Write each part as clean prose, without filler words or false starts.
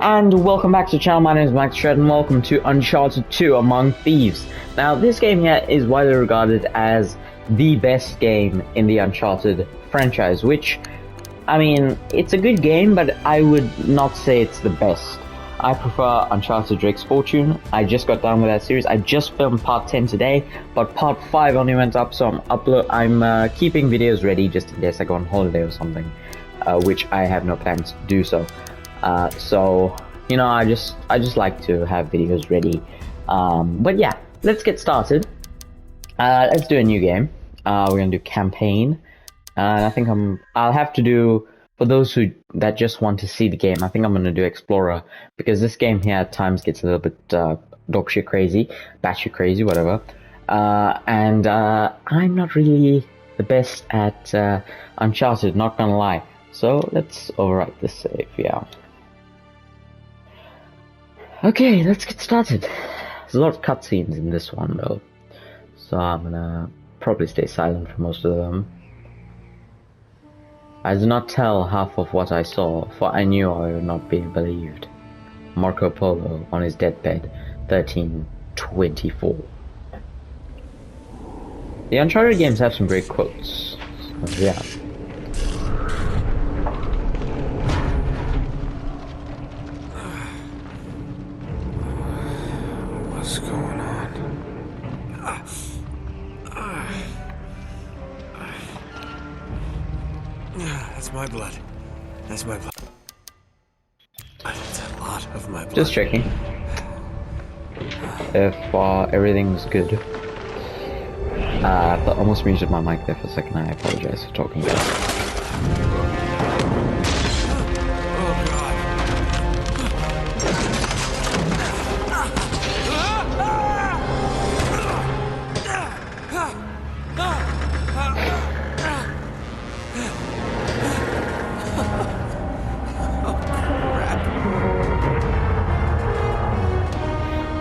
and welcome back to the channel. My name is miketheshite and welcome to Uncharted 2 Among Thieves. Now, this game here is widely regarded as the best game in the Uncharted franchise, which, I mean, it's a good game, but I would not say it's the best. I prefer Uncharted Drake's Fortune. I just got done with that series. I just filmed part 10 today, but part 5 only went up, so I'm keeping videos ready just in case I go on holiday or something, which I have no plans to do so. So, you know, I just like to have videos ready. But yeah, let's get started. Let's do a new game. We're gonna do campaign. And I think I'll have to do, for those that just want to see the game, I think I'm gonna do Explorer, because this game here at times gets a little bit dogshit crazy, batshit crazy, whatever. And I'm not really the best at Uncharted, not gonna lie. So let's overwrite this save, yeah. Okay, let's get started. There's a lot of cutscenes in this one though, so I'm gonna probably stay silent for most of them. I did not tell half of what I saw, for I knew I would not be believed. Marco Polo on his deathbed, 1324. The Uncharted games have some great quotes, so yeah. What's going on? That's my blood. That's my blood. That's a lot of my blood. Just checking if everything's good. But almost muted my mic there for a second. I apologize for talking about it.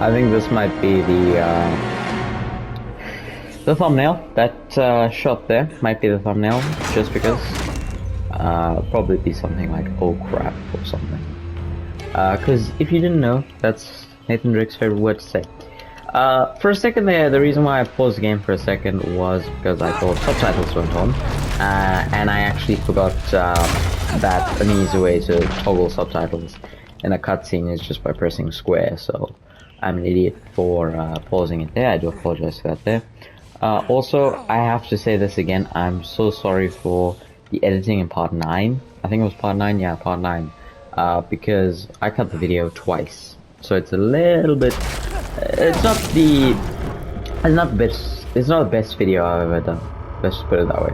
I think this might be the thumbnail. That shot there might be the thumbnail, just because. It'll probably be something like "oh crap" or something. Because if you didn't know, that's Nathan Drake's favorite word to say. For a second there, the reason why I paused the game for a second was because I thought subtitles weren't on, and I actually forgot that an easy way to toggle subtitles in a cutscene is just by pressing square. So I'm an idiot for pausing it there. I do apologize for that there. Also, I have to say this again. I'm so sorry for the editing in part 9. I think it was part 9. Yeah, part 9. Because I cut the video twice, so it's a little bit. It's not the best. It's not the best video I've ever done. Let's just put it that way.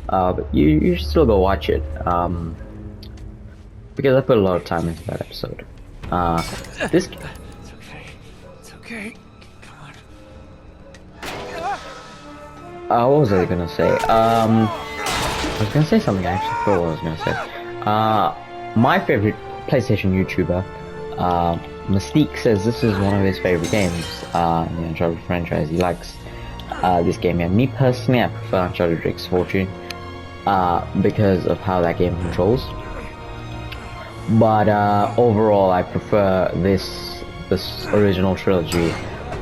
But you should still go watch it. Because I put a lot of time into that episode. This. Okay, come What on. was I gonna say? I was gonna say something. I actually forgot what I was gonna say. My favorite PlayStation YouTuber, Mystique, says this is one of his favorite games in the Uncharted franchise. He likes this game. And me personally, I prefer Uncharted Drake's Fortune because of how that game controls. But overall, I prefer this original trilogy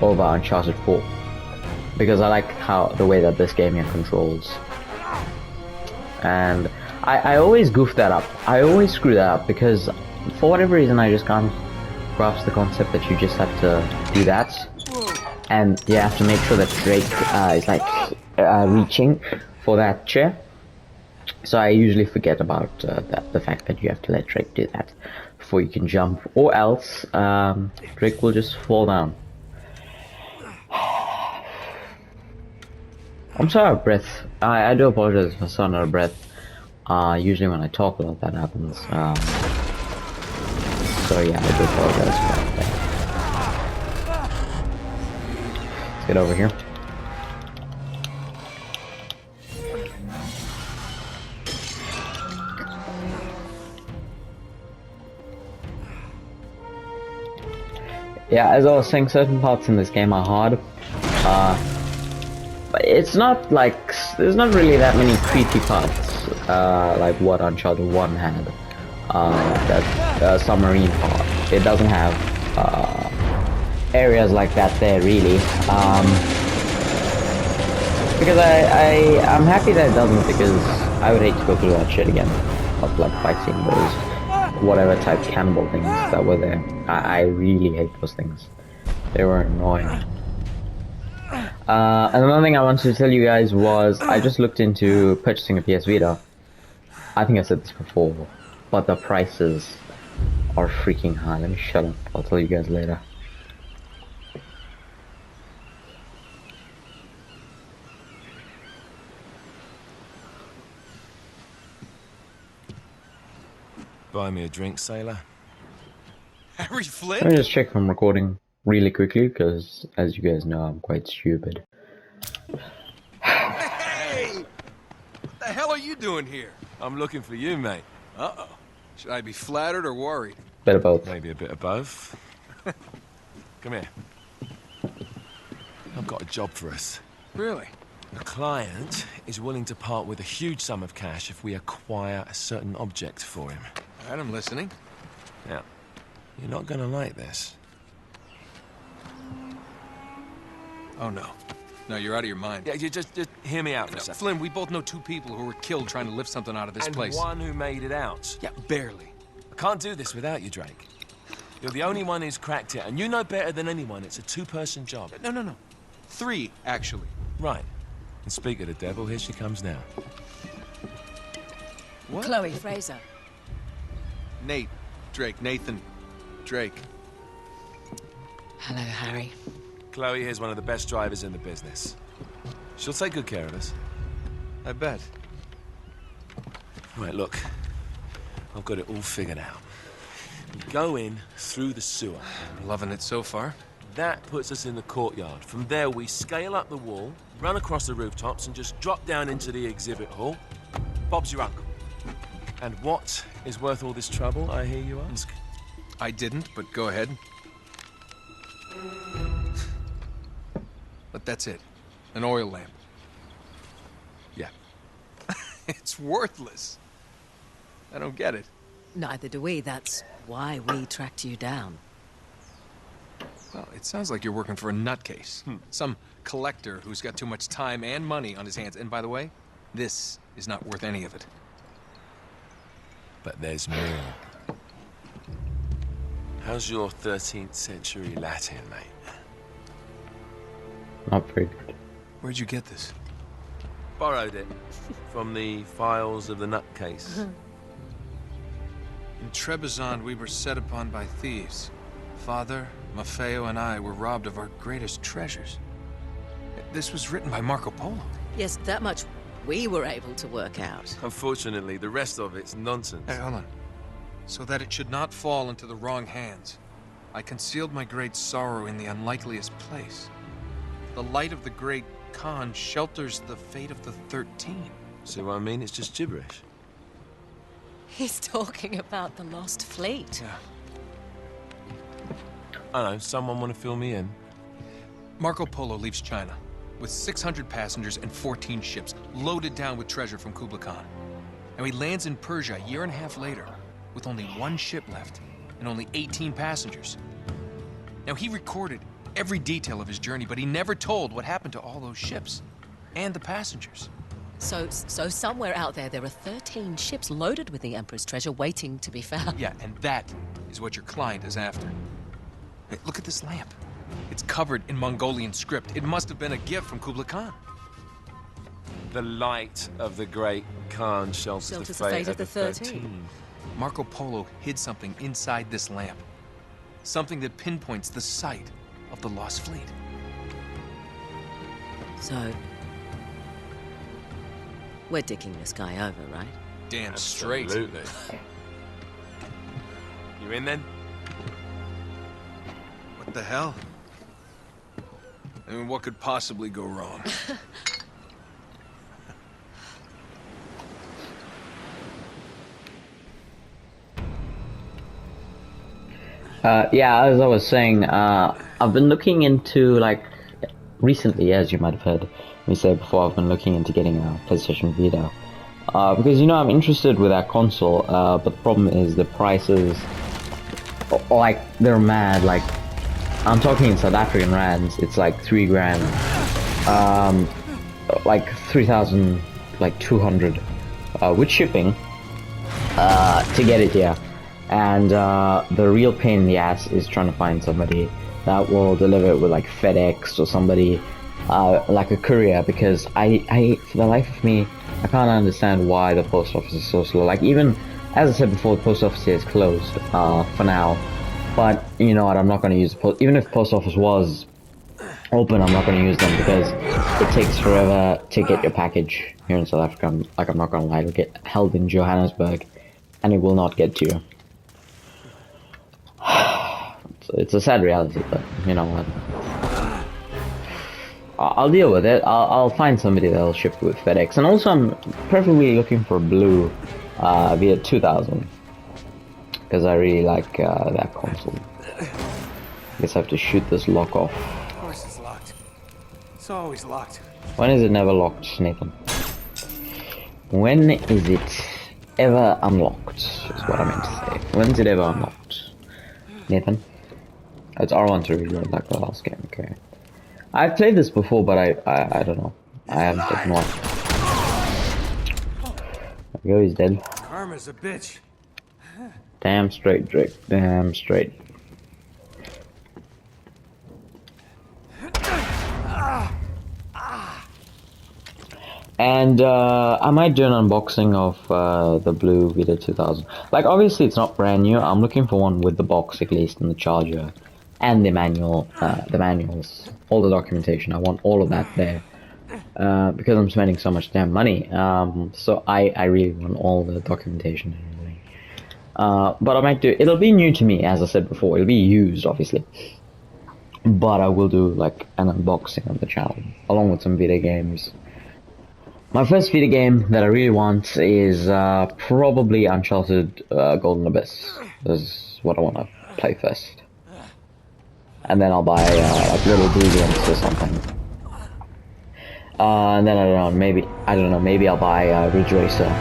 over Uncharted 4, because I like the way that this game here controls. And I always goof that up. I always screw that up, because for whatever reason I just can't grasp the concept that you just have to do that, and you have to make sure that Drake is like reaching for that chair. So I usually forget about the fact that you have to let Drake do that before you can jump, or else Drake will just fall down. I'm sorry out of breath. I do apologize if I'm so out of breath. Usually when I talk a lot that happens. So yeah, I do apologize for that. Let's get over here. Yeah, as I was saying, certain parts in this game are hard. But it's not like, there's not really that many creepy parts, like what Uncharted 1 had. that submarine part. It doesn't have areas like that there really. Because I'm happy that it doesn't, because I would hate to go through that shit again of like fighting those whatever type cannibal things that were there. I really hate those things. They were annoying. Another thing I wanted to tell you guys was I just looked into purchasing a PS Vita. I think I said this before, but the prices are freaking high. Let me shut up. I'll tell you guys later. Buy me a drink, sailor. Harry Flynn? Let me just check if I'm recording really quickly, because as you guys know, I'm quite stupid. Hey! What the hell are you doing here? I'm looking for you, mate. Uh-oh. Should I be flattered or worried? Bit of both. Maybe a bit of both. Come here. I've got a job for us. Really? The client is willing to part with a huge sum of cash if we acquire a certain object for him. All right, I'm listening. Now, you're not gonna like this. Oh, no. No, you're out of your mind. Yeah, you just hear me out for a second. Flynn, we both know two people who were killed trying to lift something out of this place. And one who made it out. Yeah, barely. I can't do this without you, Drake. You're the only one who's cracked it, and you know better than anyone it's a two-person job. No. 3, actually. Right. And speak of the devil, here she comes now. What? Chloe Fraser. Nate. Drake. Nathan. Drake. Hello, Harry. Chloe here's one of the best drivers in the business. She'll take good care of us. I bet. Right, look. I've got it all figured out. We go in through the sewer. I'm loving it so far. That puts us in the courtyard. From there, we scale up the wall, run across the rooftops, and just drop down into the exhibit hall. Bob's your uncle. And what is worth all this trouble, I hear you ask? I didn't, but go ahead. But that's it. An oil lamp. Yeah. It's worthless. I don't get it. Neither do we. That's why we tracked you down. Well, it sounds like you're working for a nutcase. Some collector who's got too much time and money on his hands. And by the way, this is not worth any of it. But there's more. How's your 13th century Latin, mate? Not very good. Where'd you get this? Borrowed it from the files of the nutcase. In Trebizond, we were set upon by thieves. Father, Maffeo, and I were robbed of our greatest treasures. This was written by Marco Polo. Yes, that much we were able to work out. Unfortunately, the rest of it's nonsense. Hey, hold on. So that it should not fall into the wrong hands, I concealed my great sorrow in the unlikeliest place. The light of the great Khan shelters the fate of the 13. See what I mean? It's just gibberish. He's talking about the lost fleet. Yeah. I don't know, someone want to fill me in? Marco Polo leaves China with 600 passengers and 14 ships, loaded down with treasure from Kublai Khan. And he lands in Persia a year and a half later, with only 1 ship left and only 18 passengers. Now, he recorded every detail of his journey, but he never told what happened to all those ships and the passengers. So somewhere out there are 13 ships loaded with the Emperor's treasure waiting to be found. Yeah, and that is what your client is after. Hey, look at this lamp. It's covered in Mongolian script. It must have been a gift from Kublai Khan. The light of the great Khan shelters the fate of the 13. Marco Polo hid something inside this lamp. Something that pinpoints the site of the lost fleet. So, we're dicking this guy over, right? Damn straight. Absolutely. You in then? What the hell? I mean, what could possibly go wrong? Yeah, as I was saying, I've been looking into, like, recently, as you might have heard me say before, I've been looking into getting a PlayStation Vita. Because you know I'm interested with that console, but the problem is the prices, like they're mad. Like I'm talking in South African rands, it's like 3 grand, like 3,000, like 200, with shipping, to get it here. And the real pain in the ass is trying to find somebody that will deliver it with like FedEx or somebody, like a courier, because I for the life of me, I can't understand why the post office is so slow. Like, even, as I said before, the post office here is closed, for now. But, you know what, I'm not going to use the post, even if the post office was open, I'm not going to use them, because it takes forever to get your package here in South Africa. I'm not going to lie, it'll get held in Johannesburg, and it will not get to you. It's a sad reality, but, you know what. I'll deal with it. I'll find somebody that'll ship with FedEx. And also, I'm preferably looking for blue, via 2000. Because I really like, that console. I guess I have to shoot this lock off. Of course it's locked. It's always locked. When is it never locked, Nathan? When is it ever unlocked, is what I meant to say. When is it ever unlocked? Nathan? It's R1 to reload like the last game, okay. I've played this before, but I don't know. I haven't taken one. There we go, he's dead. Karma's a bitch. Damn straight, Drake. Damn straight. And I might do an unboxing of the blue Vita 2000. Like, obviously it's not brand new. I'm looking for one with the box at least, and the charger, and the manual, the manuals, all the documentation. I want all of that there, because I'm spending so much damn money. So I really want all the documentation and everything. But I might do. It'll be new to me, as I said before. It'll be used, obviously. But I will do like an unboxing on the channel, along with some Vita games. My first Vita game that I really want is probably Uncharted Golden Abyss. This is what I want to play first. And then I'll buy like little Booleans or something. And then I don't know, maybe I'll buy Ridge Racer.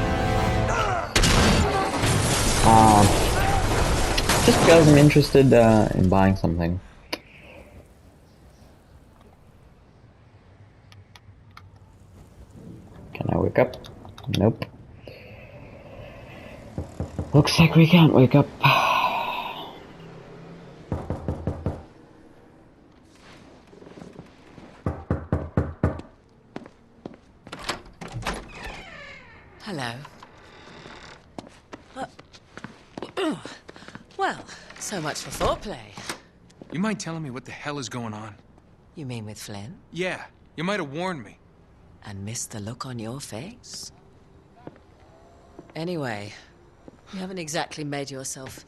Just because I'm interested in buying something. Can I wake up? Nope. Looks like we can't wake up. Hello. Well, so much for foreplay. You mind telling me what the hell is going on? You mean with Flynn? Yeah, you might have warned me. And missed the look on your face? Anyway, you haven't exactly made yourself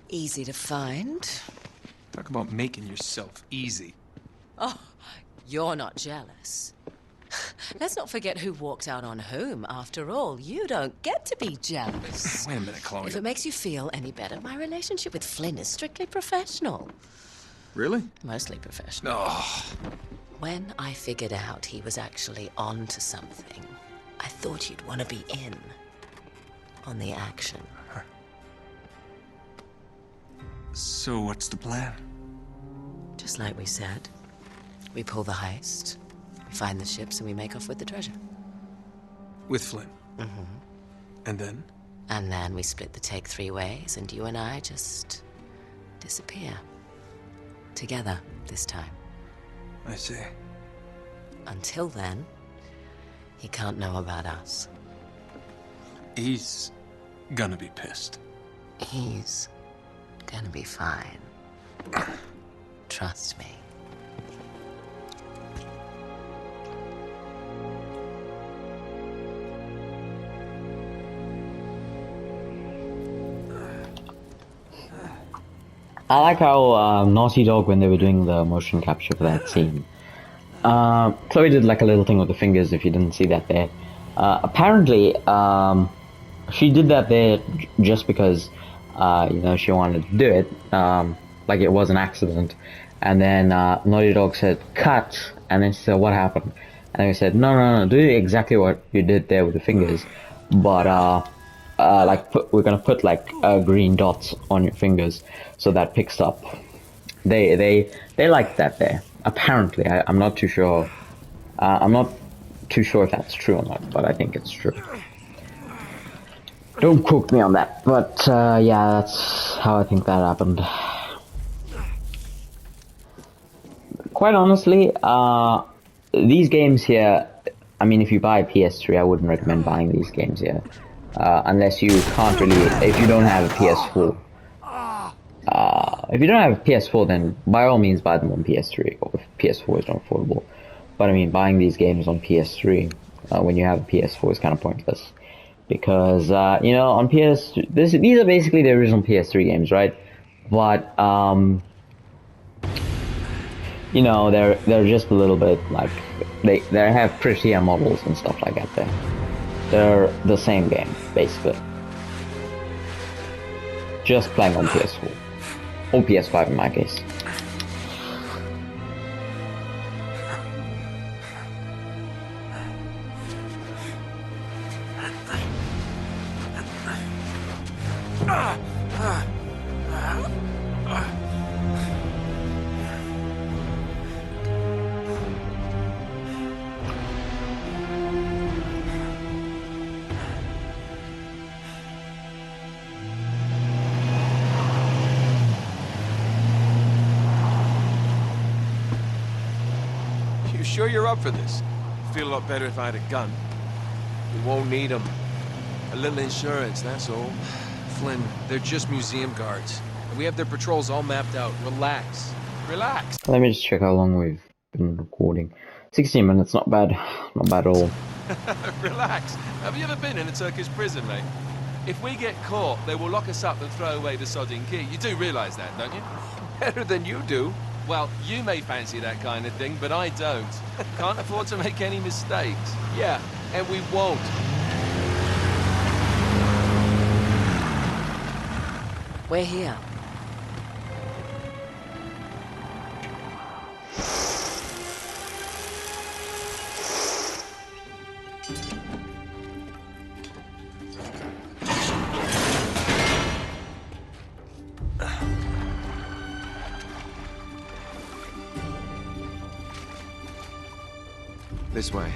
easy to find. Talk about making yourself easy. Oh, you're not jealous. Let's not forget who walked out on whom. After all, you don't get to be jealous. Wait a minute, Chloe. If it makes you feel any better, my relationship with Flynn is strictly professional. Really? Mostly professional. Oh. When I figured out he was actually on to something, I thought you'd want to be in on the action. So what's the plan? Just like we said, we pull the heist, we find the ships, and we make off with the treasure. With Flynn? Mm-hmm. And then? And then we split the take 3 ways, and you and I just disappear. Together, this time. I see. Until then, he can't know about us. He's gonna be pissed. He's gonna be fine. Trust me. I like how Naughty Dog, when they were doing the motion capture for that scene, Chloe did like a little thing with the fingers, if you didn't see that there. Apparently, she did that there just because, you know, she wanted to do it, like it was an accident. And then Naughty Dog said, cut, and then she said, what happened? And then we said, no, do exactly what you did there with the fingers, but we're gonna put like green dots on your fingers, so that picks up. They like that there. Apparently, I'm not too sure. I'm not too sure if that's true or not, but I think it's true. Don't quote me on that, but yeah, that's how I think that happened. Quite honestly, these games here, I mean, if you buy a PS3, I wouldn't recommend buying these games here. Unless you can't really, if you don't have a PS4. If you don't have a PS4, then by all means buy them on PS3, or if PS4 is not affordable. But I mean, buying these games on PS3 when you have a PS4 is kind of pointless. Because, you know, on these are basically the original PS3 games, right? But, you know, they're just a little bit like, they have prettier models and stuff like that there. They're the same game, basically. Just playing on PS4. Or PS5 in my case. Sure you're up for this? Feel a lot better if I had a gun. We won't need them. A little insurance, that's all. Flynn, they're just museum guards. And we have their patrols all mapped out. Relax. Relax. Let me just check how long we've been recording. 16 minutes, not bad. Not bad at all. Relax. Have you ever been in a Turkish prison, mate? If we get caught, they will lock us up and throw away the sodding key. You do realize that, don't you? Better than you do. Well, you may fancy that kind of thing, but I don't. Can't afford to make any mistakes. Yeah, and we won't. We're here. This way.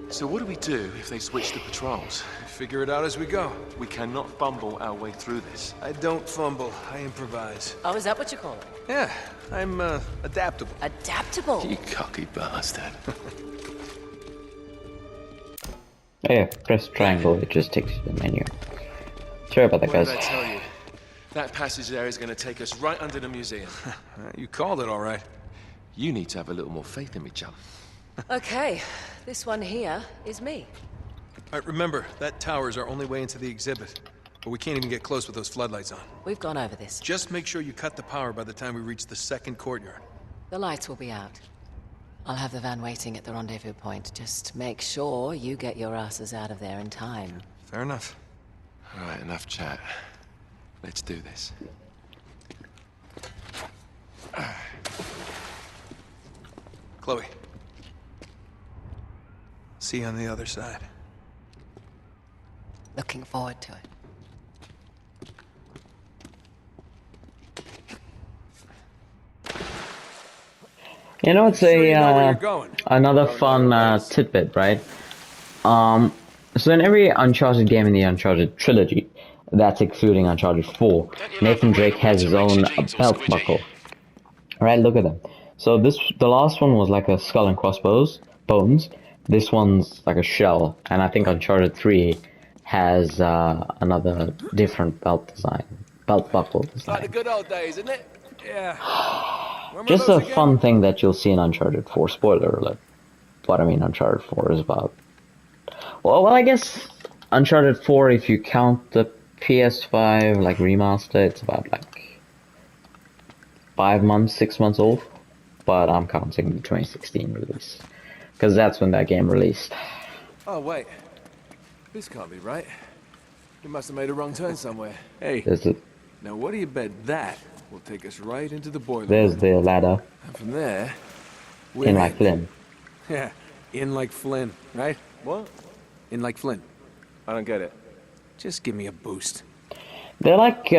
So what do we do if they switch the patrols? Figure it out as we go. We cannot fumble our way through this. I don't fumble, I improvise. Oh, is that what you call it? Yeah, I'm, adaptable. Adaptable. You cocky bastard. Oh yeah, press triangle, it just takes you to the menu. Sorry about that, What guys. did I tell you? That passage there is going to take us right under the museum. You called it all right. You need to have a little more faith in me, chum. Okay, this one here is me. All right, remember, that tower is our only way into the exhibit. But we can't even get close with those floodlights on. We've gone over this. Just make sure you cut the power by the time we reach the second courtyard. The lights will be out. I'll have the van waiting at the rendezvous point. Just make sure you get your asses out of there in time. Fair enough. All right, enough chat. Let's do this. Chloe. See you on the other side. Looking forward to it. You know, it's Sure you know where you're going. another fun tidbit, right? So in every Uncharted game in the Uncharted trilogy, that's excluding Uncharted 4, Nathan Drake has his own belt buckle. Right, look at them. So the last one was like a skull and bones. This one's like a shell, and I think Uncharted 3 has another different belt buckle Like the design. good old days, isn't it? Yeah. Remember Just those a again? fun thing that you'll see in Uncharted 4. Spoiler alert. But I mean, Uncharted 4 is about... Well, I guess Uncharted 4, if you count the PS5 like remaster, it's about like 5 months, 6 months old. But I'm counting the 2016 release, because that's when that game released. Oh, wait. This can't be right. We must have made a wrong turn somewhere. Hey, now what do you bet that will take us right into the boiler There's room? the ladder. And from there, In like Flynn. Yeah, in like Flynn, right? What? In like Flynn. I don't get it. Just give me a boost. They're like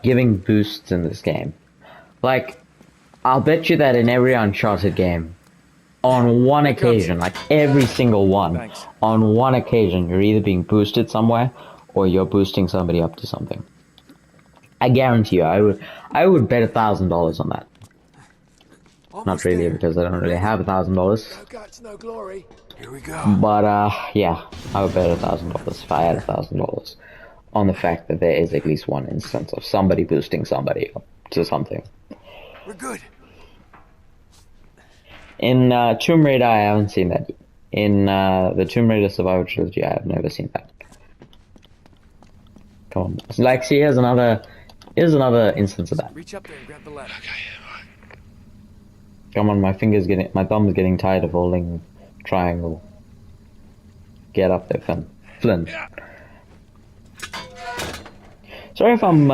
giving boosts in this game. Like, I'll bet you that in every Uncharted game, on one occasion, like every single one, Thanks. on one occasion, you're either being boosted somewhere or you're boosting somebody up to something. I guarantee you, I would bet $1,000 on that. Not really, because I don't really have $1,000. No guts, no glory. Here we go. But yeah, I would bet $1,000 if I had $1,000 on the fact that there is at least one instance of somebody boosting somebody up to something. We're good. In Tomb Raider, I haven't seen that. In the Tomb Raider Survival Trilogy, I have never seen that. Come on, like, see, here's another instance of that. Reach up there and grab the ladder. Come on, my thumb's getting tired of holding triangle. Get up there, Flynn. Flynn. Sorry if I'm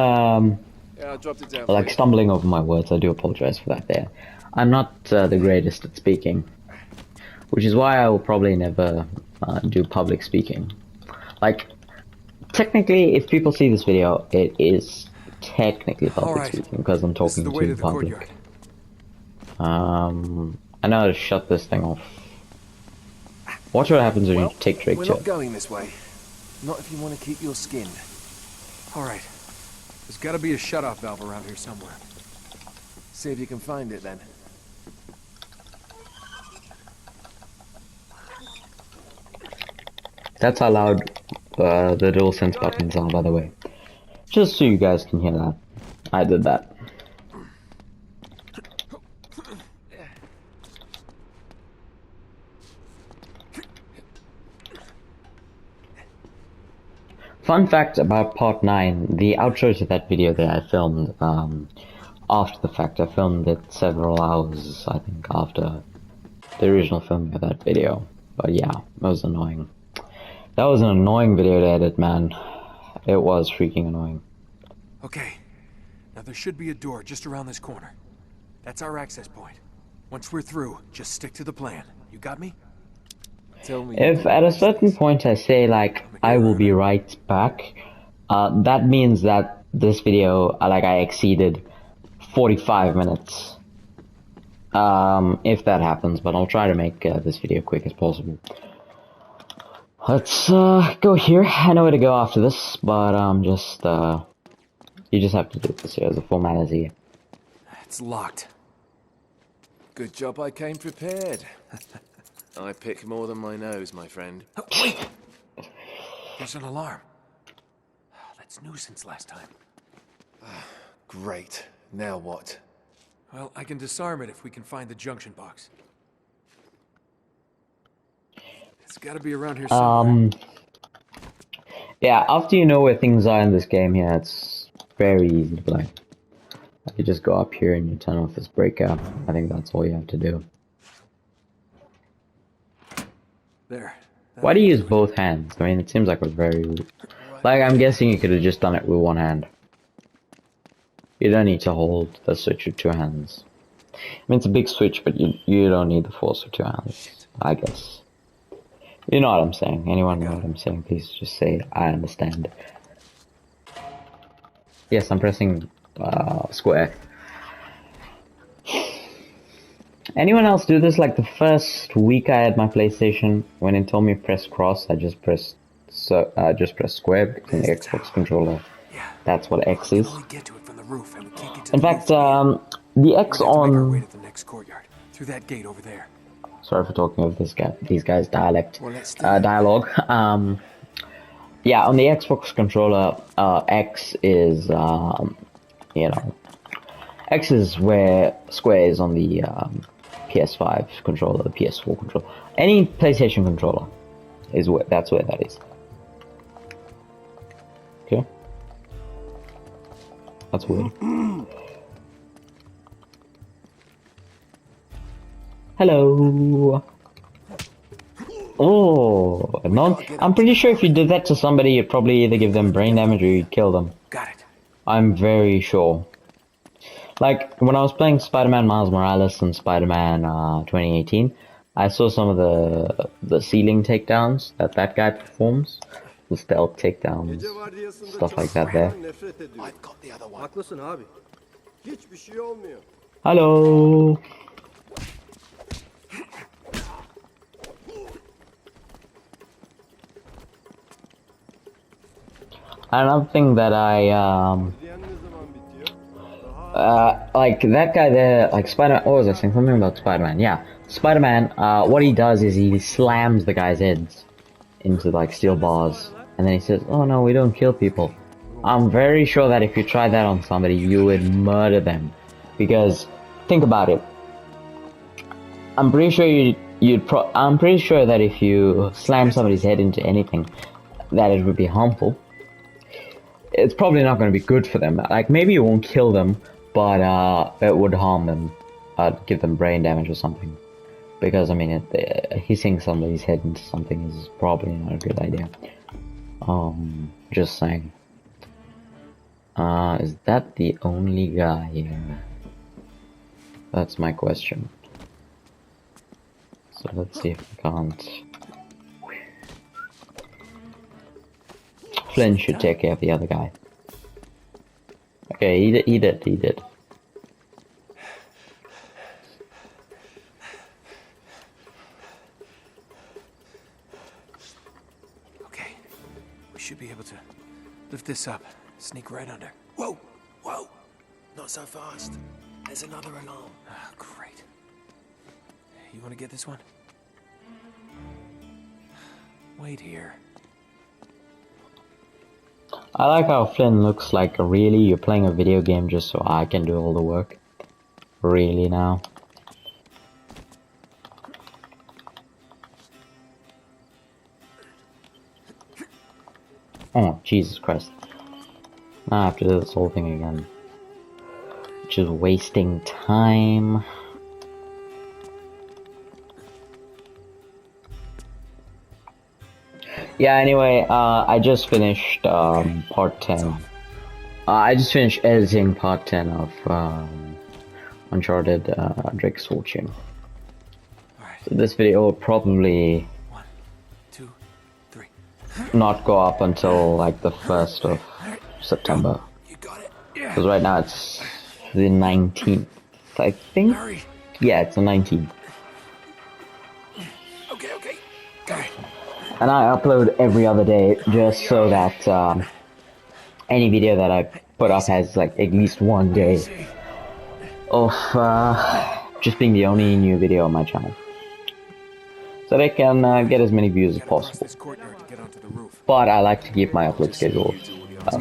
Yeah, I dropped it down. like stumbling over my words. I do apologize for that. There, I'm not the greatest at speaking, which is why I will probably never do public speaking. Like, technically, if people see this video, it is technically public speaking because I'm talking to the public. Courtyard. I know how to shut this thing off. Watch what happens when you take Drake We're to not it. going this way. Not if you want to keep your skin. All right. There's got to be a shut-off valve around here somewhere. See if you can find it then. That's how loud the DualSense buttons are, by the way. Just so you guys can hear that. I did that. Fun fact about part 9, the outro to that video that I filmed after the fact. I filmed it several hours, I think, after the original filming of that video. But yeah, it was annoying. That was an annoying video to edit, man. It was freaking annoying. Okay. Now there should be a door just around this corner. That's our access point. Once we're through, just stick to the plan. You got me? Tell me. If at a certain point I say, like, I will be right back, that means that this video, like, I exceeded 45 minutes. If that happens, but I'll try to make this video quick as possible. Let's go here. I know where to go after this, but you just have to do this here as a formality. It's locked. Good job I came prepared. I pick more than my nose, my friend. Oh, wait! There's an alarm. That's new since last time. Great. Now what? Well, I can disarm it if we can find the junction box. It's gotta be around here somewhere. Yeah, after you know where things are in this game here, it's very easy to play. You just go up here and you turn off this breaker. I think that's all you have to do. There. Why do you use both hands? I mean, it seems like it was very rude. Like, I'm guessing you could have just done it with one hand. You don't need to hold the switch with two hands. I mean, it's a big switch, but you don't need the force of two hands, I guess. You know what I'm saying. Anyone know what I'm saying, please just say, I understand. Yes, I'm pressing square. Anyone else do this? Like, the first week I had my PlayStation, when it told me press cross, I just pressed square because in the Xbox controller, that's what X is. In fact, the X on... Through that gate over there. Sorry for talking over these guys' dialogue. Yeah, on the Xbox controller, X is, you know, X is where square is on the PS5 controller, the PS4 controller. Any PlayStation controller is that's where that is. Okay? That's weird. Hello. Oh, I'm pretty sure if you did that to somebody, you'd probably either give them brain damage or you'd kill them. Got it. I'm very sure. Like, when I was playing Spider-Man Miles Morales and Spider-Man 2018, I saw some of the ceiling takedowns that guy performs. The stealth takedowns, stuff like that there. I've got the other one. Haklısın abi. Hiçbir şey olmuyor. Hello! Another thing that I, Diyen ne zaman bitiyor? like that guy there, like Spider-Man, what was I saying? Something about Spider-Man, yeah. Spider-Man, what he does is he slams the guy's heads into like steel bars, and then he says, oh no, we don't kill people. I'm very sure that if you tried that on somebody, you would murder them. Because, think about it. I'm pretty sure I'm pretty sure that if you slam somebody's head into anything, that it would be harmful. It's probably not going to be good for them. Like, maybe it won't kill them, but it would harm them. Give them brain damage or something. Because, I mean, hitting somebody's head into something is probably not a good idea. Just saying. Is that the only guy here? That's my question. So let's see if we can't... Flynn should take care of the other guy. Okay, he did. Okay, we should be able to lift this up, sneak right under. Whoa! Whoa! Not so fast. There's another alarm. Ah, great. You want to get this one? Wait here. I like how Flynn looks like really you're playing a video game just so I can do all the work. Really now? Oh, Jesus Christ. Now I have to do this whole thing again. Which is wasting time. Yeah, anyway, I just finished part 10. I just finished editing part 10 of Uncharted Drake's Fortune. So this video will probably 1, 2, 3. not go up until like the 1st of September. You got it. Because right now it's the 19th, I think. Yeah, it's the 19th. Okay. Go. And I upload every other day just so that any video that I put up has like at least one day of just being the only new video on my channel. So they can get as many views as possible. This courtyard to get onto the roof. But I like to keep my upload schedule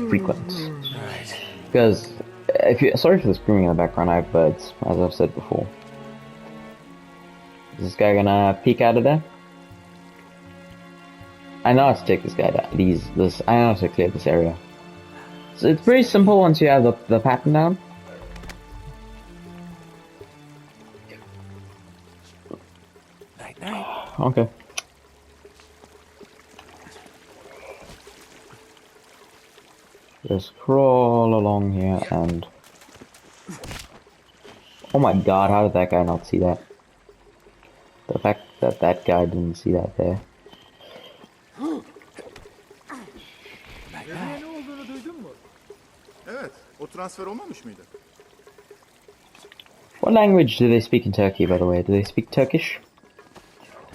frequent. Because, sorry for the screaming in the background, I have birds, as I've said before. Is this guy gonna peek out of there? I know how to take this guy down. I know how to clear this area. So it's pretty simple once you have the pattern down. Night. Okay. Just crawl along here and... Oh my god, how did that guy not see that? The fact that that guy didn't see that there. Nereye ne olduğunu duydun mu? Evet, o transfer olmamış mıydı? What language do they speak in Turkey, by the way? Do they speak Turkish?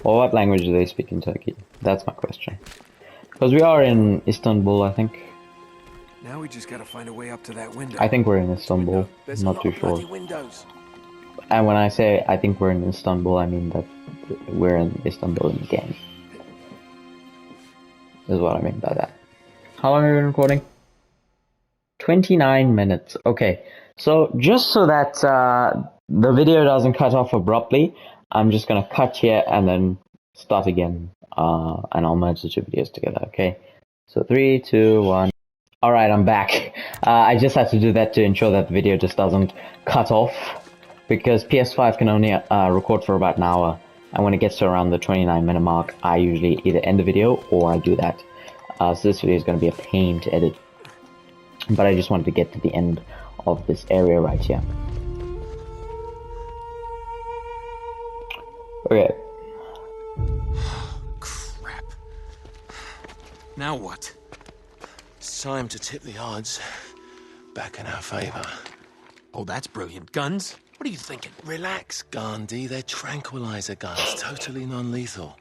Or what language do they speak in Turkey? That's my question. Because we are in Istanbul, I think. Now we just gotta find a way up to that window. I think we're in Istanbul. There's I'm a not lot too of sure. bloody windows. And when I say I think we're in Istanbul, I mean that we're in Istanbul in the game. Is what I mean by that. How long have we been recording? 29 minutes. Okay, so just so that the video doesn't cut off abruptly, I'm just gonna cut here and then start again, and I'll merge the two videos together. Okay, so 3, 2, 1. All right, I'm back. I just had to do that to ensure that the video just doesn't cut off, because PS5 can only record for about an hour, and when it gets to around the 29-minute mark, I usually either end the video or I do that. So this video is going to be a pain to edit, but I just wanted to get to the end of this area right here. Okay. Crap. Now what? It's time to tip the odds back in our favor. Oh, that's brilliant. Guns? What are you thinking? Relax, Gandhi. They're tranquilizer guns, totally non-lethal.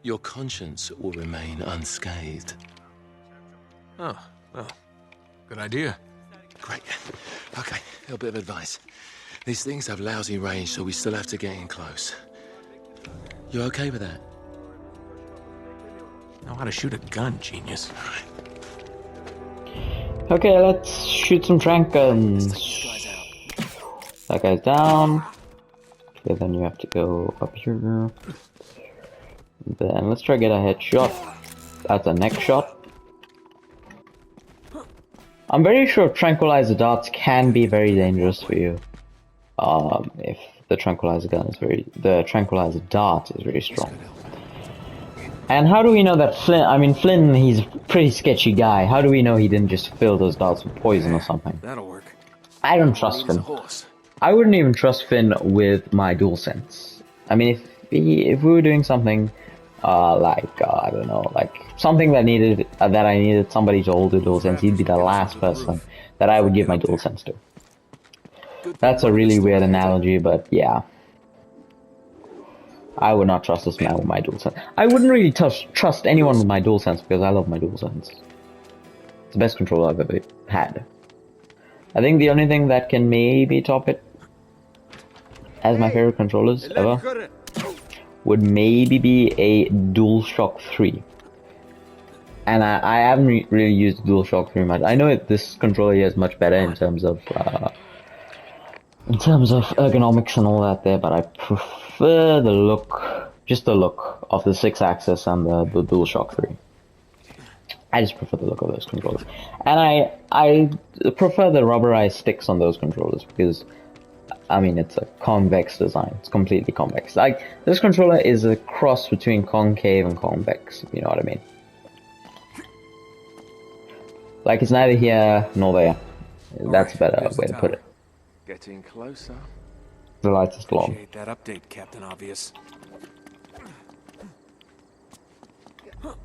Your conscience will remain unscathed. Oh, well, good idea. Great. Okay, a little bit of advice. These things have lousy range, so we still have to get in close. You okay with that? Know how to shoot a gun, genius. Okay, let's shoot some trank guns. That guy's down. Okay, then you have to go up here. Then let's try to get a headshot. That's a neck shot. I'm very sure tranquilizer darts can be very dangerous for you. If the tranquilizer dart is very strong. And how do we know that Flynn, he's a pretty sketchy guy. How do we know he didn't just fill those darts with poison or something? That'll work. I don't trust Finn. I wouldn't even trust Finn with my DualSense. I mean, if we were doing something, I don't know, like something that I needed somebody to hold the DualSense, he'd be the last person that I would give my DualSense to. That's a really weird analogy, but yeah. I would not trust this man with my DualSense. I wouldn't really trust anyone with my DualSense because I love my DualSense. It's the best controller I've ever had. I think the only thing that can maybe top it as my favorite controllers ever would maybe be a DualShock 3. And I haven't really used DualShock 3 much. I know this controller here is much better in terms of ergonomics and all that there, but I prefer the look, just the look of the 6-axis and the DualShock 3. I just prefer the look of those controllers. And I prefer the rubberized sticks on those controllers because, I mean, it's a convex design. It's completely convex. Like, this controller is a cross between concave and convex, if you know what I mean. Like, it's neither here nor there. That's a better way to put it. Getting closer. The lights are still on. Appreciate that update, Captain Obvious. Don't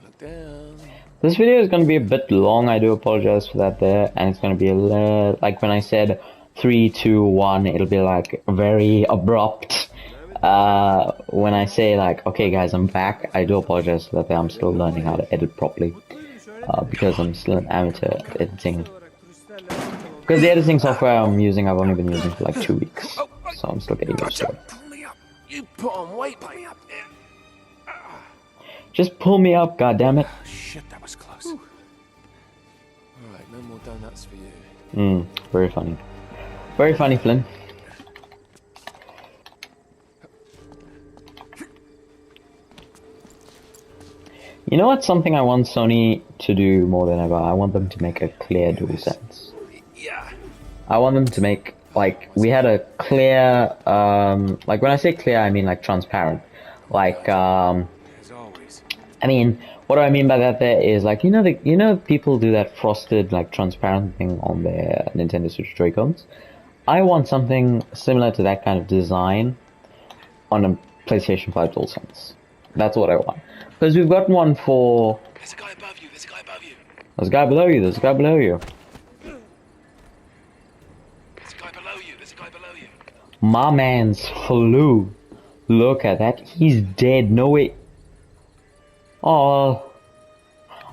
look down. This video is going to be a bit long, I do apologize for that there, and it's going to be like when I said 3, 2, 1, it'll be like very abrupt. When I say like, okay guys, I'm back, I do apologize for that there. I'm still learning how to edit properly, because I'm still an amateur at editing. Because the editing software I'm using, I've only been using for like 2 weeks, so I'm still getting used to it. You put on weight, buddy. Just pull me up, goddammit. Shit, that was close. Alright, no more donuts for you. Very funny. Very funny, Flynn. You know what's something I want Sony to do more than ever? I want them to make a clear DualSense. Yeah. I want them to make, like, we had a clear, like when I say clear, I mean like transparent. Like, As always. I mean, what do I mean by that there is like, you know people do that frosted, like, transparent thing on their Nintendo Switch Joy-Cons? I want something similar to that kind of design on a PlayStation 5 DualSense. That's what I want. Because we've got one for... There's a guy above you, there's a guy above you. There's a guy below you, there's a guy below you. There's a guy below you, there's a guy below you. My man's flew. Look at that. He's dead. No way. Oh,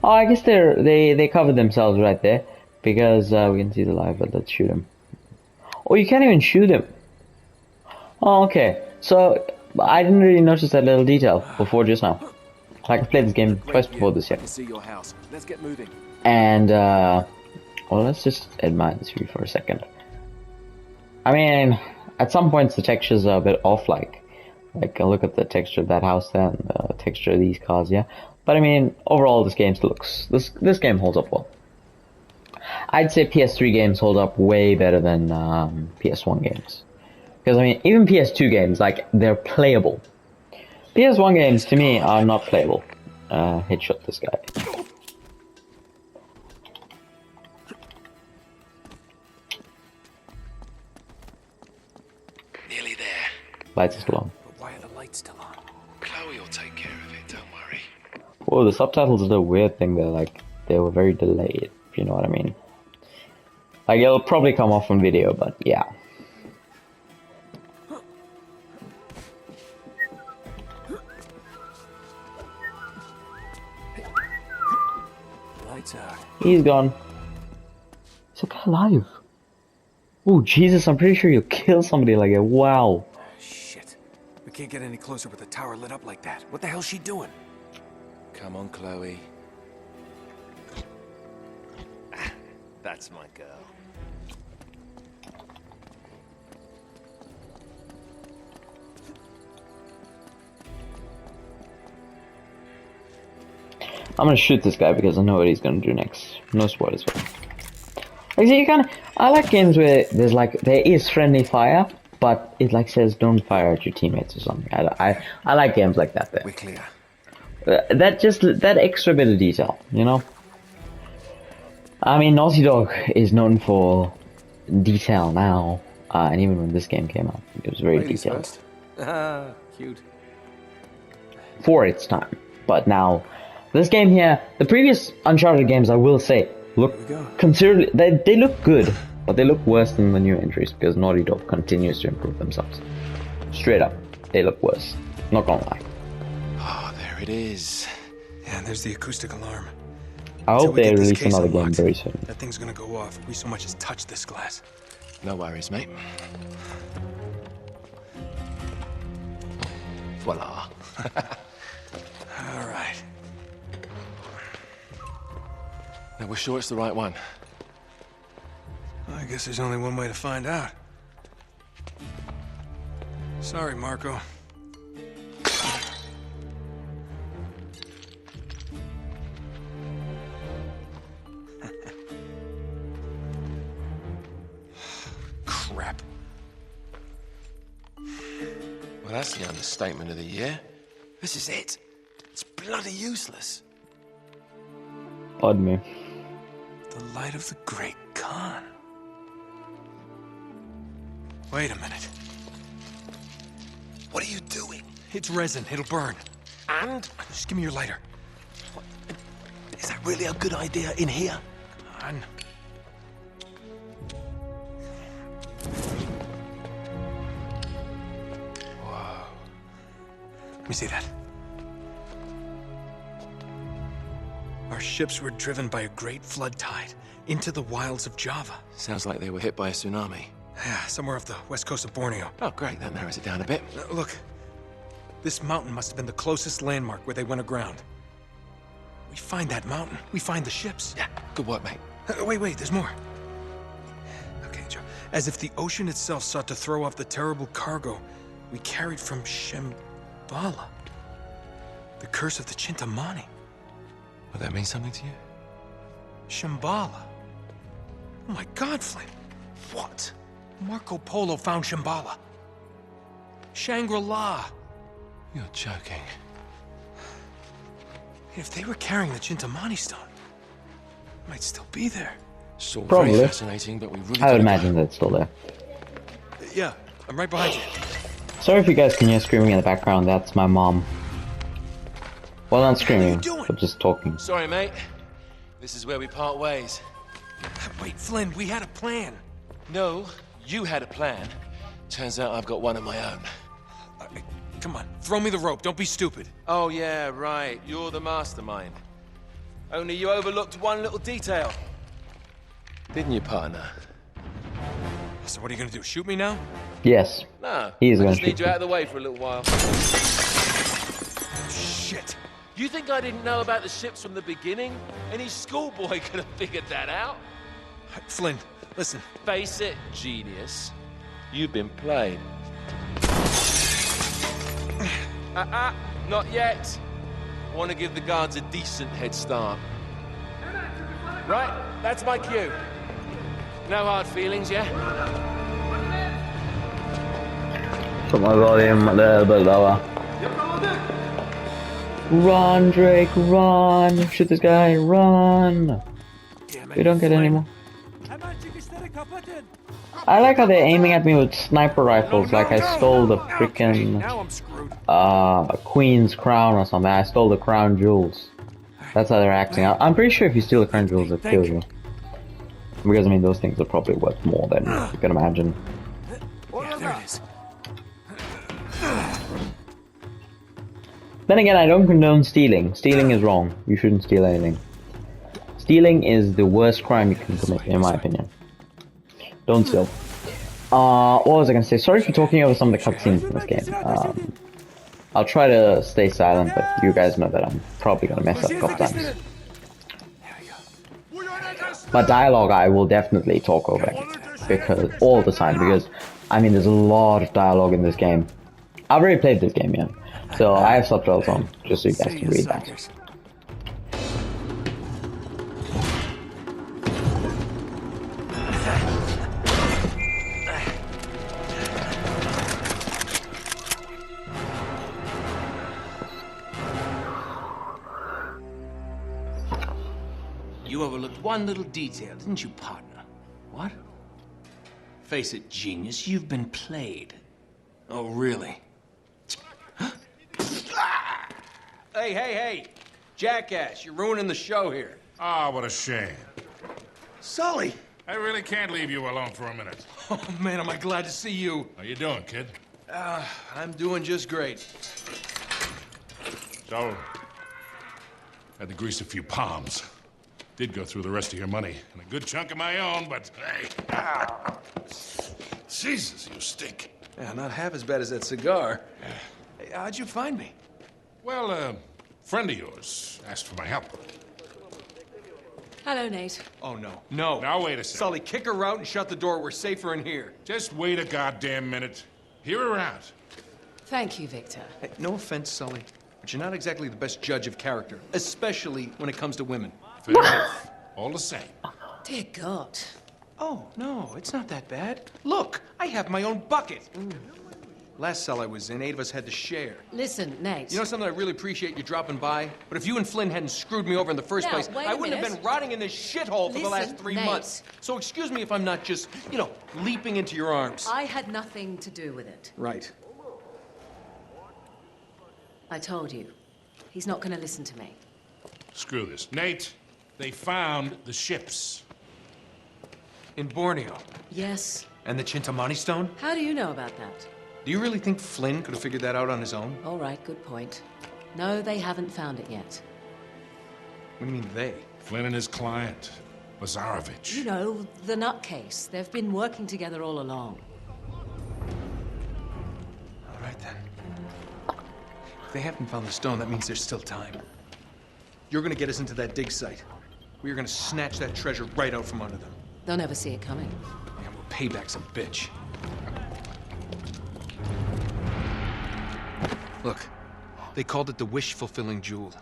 I guess they covered themselves right there because we can see the live. But let's shoot him. Oh, you can't even shoot him. Oh, okay. So I didn't really notice that little detail before just now. Like, I played this game twice before this year. I can see your house. Let's get moving. And well, let's just admire this view for a second. I mean, at some points the textures are a bit off. Like look at the texture of that house there, and the texture of these cars, yeah. But I mean, overall, this game still looks. This game holds up well. I'd say PS3 games hold up way better than PS1 games. Because I mean, even PS2 games, like, they're playable. PS1 games to me are not playable. Headshot this guy. Lights are still on. But why are the lights still on? Chloe will take care of it, don't worry. Oh, the subtitles are the weird thing. They're like, they were very delayed, if you know what I mean. Like, it'll probably come off on video, but yeah. Lights out. He's gone. Is that guy alive? Oh, Jesus, I'm pretty sure you'll kill somebody like that. Wow. Shit. We can't get any closer with the tower lit up like that. What the hell's she doing? Come on, Chloe. That's my girl. I'm gonna shoot this guy because I know what he's gonna do next. No spoilers. Like, see, I like games where there's like, there is friendly fire, but it like says don't fire at your teammates or something. I like games like that. We're clear. That extra bit of detail, you know? I mean, Naughty Dog is known for detail now, and even when this game came out, it was very Ladies detailed. first. Ah, cute. For its time. But now, this game here, the previous Uncharted games, I will say, look Here we go. considerably, they look good, but they look worse than the new entries because Naughty Dog continues to improve themselves. Straight up, they look worse. Not gonna lie. Oh, there it is. Yeah, there's the acoustic alarm. I Till hope we they get this release case another game unlocked, very soon. That thing's gonna go off if we so much as touch this glass. No worries, mate. Voila. All right. Now, we're sure it's the right one. I guess there's only one way to find out. Sorry, Marco. Crap. Well, that's the understatement of the year. This is it. It's bloody useless. Odd me. The light of the Great Khan. Wait a minute. What are you doing? It's resin. It'll burn. And? Just give me your lighter. Is that really a good idea in here? Come on. Whoa. Let me see that. Our ships were driven by a great flood tide into the wilds of Java. Sounds like they were hit by a tsunami. Yeah, somewhere off the west coast of Borneo. Oh, great. That narrows it down a bit. Look, this mountain must have been the closest landmark where they went aground. We find that mountain, we find the ships. Yeah, good work, mate. Wait, there's more. Okay, Joe. As if the ocean itself sought to throw off the terrible cargo we carried from Shambhala. The curse of the Chintamani. Will that mean something to you? Shambhala. Oh my God, Flynn. What? Marco Polo found Shambhala. Shangri-La. You're joking. If they were carrying the Chintamani stone, it might still be there. It's all Probably. very fascinating, but we really I would gotta imagine go. that it's still there. Yeah, I'm right behind you. Sorry if you guys can hear screaming in the background, that's my mom. Well, not screaming, doing? but just talking. Sorry, mate. This is where we part ways. Wait, Flynn, we had a plan. No, you had a plan. Turns out I've got one of my own. Come on, throw me the rope. Don't be stupid. Oh, yeah, right. You're the mastermind. Only you overlooked one little detail. Didn't you, partner? So what are you gonna do? Shoot me now? Yes, No. He's I gonna just need shoot you you. out of the way for a little while. Shit. You think I didn't know about the ships from the beginning? Any schoolboy could have figured that out. Flynn, listen. Face it, genius. You've been played. Not yet. I want to give the guards a decent head start. Right, that's my cue. No hard feelings, yeah? put my volume a little bit lower. Run, Drake, run! Shoot this guy, run! We don't get any more. I like how they're aiming at me with sniper rifles, like I stole the freaking Now I'm screwed. Queen's crown or something. I stole the crown jewels. That's how they're acting. I'm pretty sure if you steal the crown jewels, it kills you. Because I mean, those things are probably worth more than you can imagine. Yeah, there it is. Then again, I don't condone stealing. Stealing is wrong. You shouldn't steal anything. Stealing is the worst crime you can commit, in my opinion. Don't steal. What was I gonna say? Sorry for talking over some of the cutscenes in this game. I'll try to stay silent, but you guys know that I'm probably gonna mess up a couple times. But dialogue, I will definitely talk over because all the time. Because I mean, there's a lot of dialogue in this game. I've already played this game, yeah. So I have subtitles on, just so you guys can read that. You overlooked one little detail, didn't you, partner? What? Face it, genius, you've been played. Oh, really? Hey! Jackass, you're ruining the show here. Ah, what a shame. Sully! I really can't leave you alone for a minute. Oh, man, am I glad to see you. How you doing, kid? I'm doing just great. So, had to grease a few palms. Did go through the rest of your money, and a good chunk of my own, but hey. Jesus, you stink. Yeah, not half as bad as that cigar. Hey, how'd you find me? Well, a friend of yours asked for my help. Hello, Nate. Oh, no. No. Now, wait a second. Sully, kick her out and shut the door. We're safer in here. Just wait a goddamn minute. Hear her out. Thank you, Victor. Hey, no offense, Sully, but you're not exactly the best judge of character, especially when it comes to women. Fair enough. All the same. Dear God. Oh, no, it's not that bad. Look, I have my own bucket. Last cell I was in, 8 of us had to share. Listen, Nate. You know something, I really appreciate you dropping by, but if you and Flynn hadn't screwed me over in the first Now, place, wait a I wouldn't have minute. been rotting in this shithole for the last Listen, 3 Nate. months. So excuse me if I'm not just, you know, leaping into your arms. I had nothing to do with it. Right. I told you. He's not going to listen to me. Screw this. Nate, they found the ships. In Borneo. Yes. And the Chintamani stone? How do you know about that? Do you really think Flynn could have figured that out on his own? All right, good point. No, they haven't found it yet. What do you mean, they? Flynn and his client, Lazarovich. You know, the nutcase. They've been working together all along. All right, then. If they haven't found the stone, that means there's still time. You're gonna get us into that dig site. We are gonna snatch that treasure right out from under them. They'll never see it coming. And well, payback's a bitch. Look, they called it the wish-fulfilling jewel.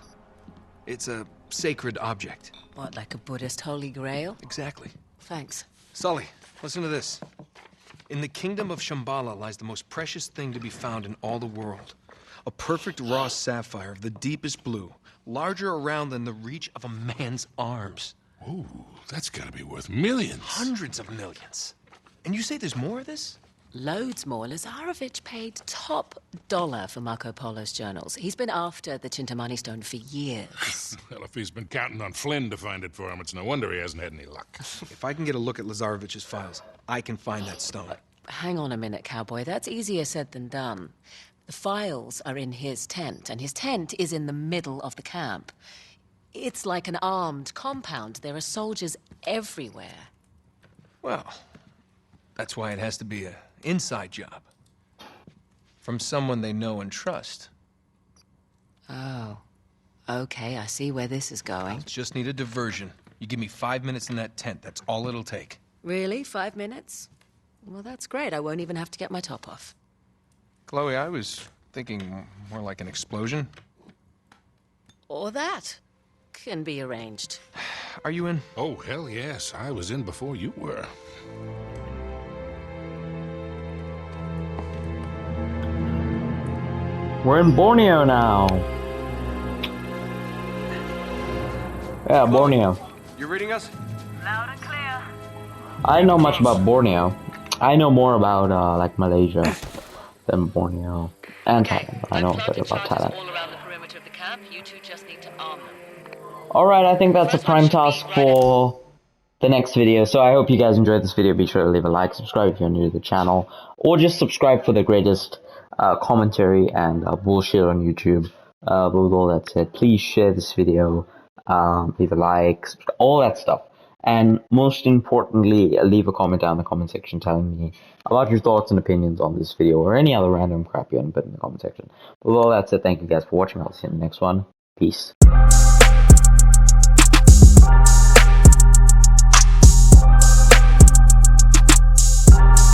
It's a sacred object. What, like a Buddhist holy grail? Exactly. Thanks. Sully, listen to this. In the kingdom of Shambhala lies the most precious thing to be found in all the world. A perfect raw sapphire of the deepest blue, larger around than the reach of a man's arms. Ooh, that's gotta be worth millions. Hundreds of millions. And you say there's more of this? Loads more. Lazarovich paid top dollar for Marco Polo's journals. He's been after the Chintamani stone for years. Well, if he's been counting on Flynn to find it for him, it's no wonder he hasn't had any luck. If I can get a look at Lazarovich's files, I can find that stone. Hang on a minute, cowboy. That's easier said than done. The files are in his tent, and his tent is in the middle of the camp. It's like an armed compound. There are soldiers everywhere. Well, that's why it has to be an inside job. From someone they know and trust. Oh. Okay, I see where this is going. Just need a diversion. You give me 5 minutes in that tent, that's all it'll take. Really? 5 minutes? Well, that's great. I won't even have to get my top off. Chloe, I was thinking more like an explosion. Or that. Can be arranged. Are you in? Oh, hell yes. I was in before you were. We're in Borneo now. Yeah, Borneo. You reading us? Loud and clear. I don't know much about Borneo. I know more about like Malaysia than Borneo and Thailand. But I know a bit about Thailand. all around the perimeter of the camp. You two just need to arm them. Alright, I think that's a prime task for the next video. So I hope you guys enjoyed this video. Be sure to leave a like, subscribe if you're new to the channel, or just subscribe for the greatest commentary and bullshit on YouTube. But with all that said, please share this video, leave a like, all that stuff. And most importantly, leave a comment down in the comment section telling me about your thoughts and opinions on this video or any other random crap you want to put in the comment section. But with all that said, thank you guys for watching. I'll see you in the next one. Peace.